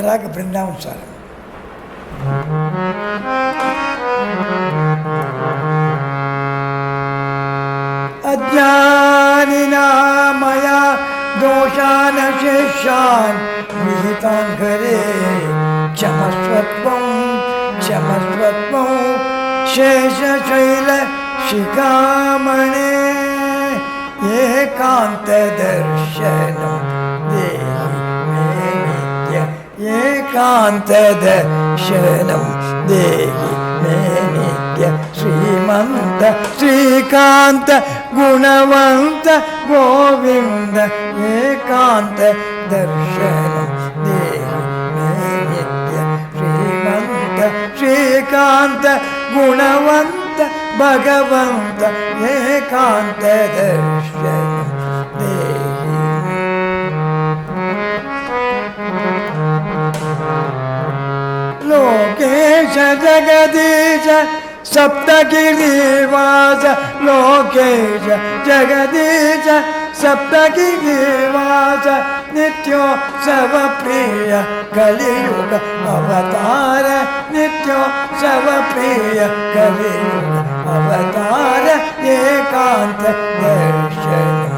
राग वृंदावन सार अज्ञानिना मया दोषान् शेषान् विहितान् घरे क्षमस्वत्वं शेषशैल शिखामणे एकान्तदर्शनं देहि मे नित्य एकान्तदर्शनं देहि मे नित्य श्रीमन्त श्रीकान्त गुणवन्त गोविन्द एकान्तदर्शनं देहि मे नित्य श्रीमन्त श्रीकान्त गुणवन्त भगवन्त एकान्तदर्शनं देहि लोकेश जगदीश सप्तगिरिवास लोकेश जगदीश सप्तगिरिवास नित्योत्सव प्रिय कलियुग अवतार नित्योत्सव प्रिय कलियुग अवतार एकांत दर्शनं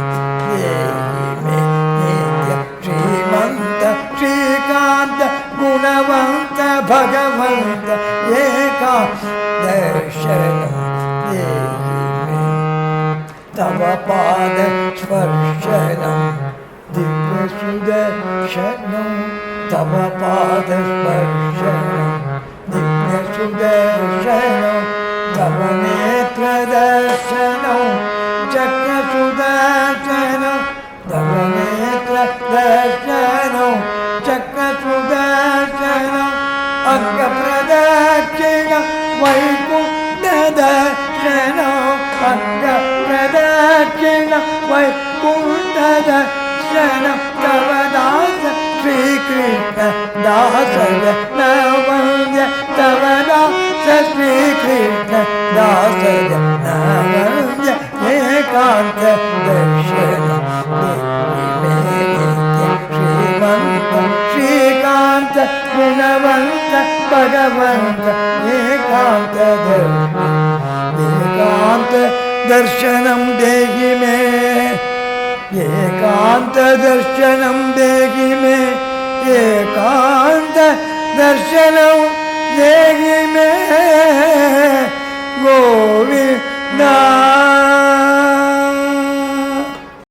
देहि मे नित्य श्रीमन्त श्रीकान्त गुणवन्त भगवन्त एकांत दर्शनं देहि मे तव पाद स्पर्शनं दिव्यसुदर्शनं तव पाद स्पर्शनं दिव्यसुदर्शनं तव नेत्रदर्शनं चक्रसुदर्शनं तव नेत्रदर्शनं चक्रसुदर्शनं अंगप्रदक्षिणं वैकुण्ठदर्शनं अंगप्रदक्षिणं वैकुण्ठदर्शनं तव दास श्रीकृष्ण दास नवन्द्य तव दास श्रीकृष्ण दास नवन्द्य एकांत दर्शनं देहि मे नित्य श्रीमन्त श्रीकान्त गुणवन्त भगवन्त एकांत दर्शनं देहि मे एकांत दर्शनं देहि मे एकांत दर्शनं देहि मे गोविन्द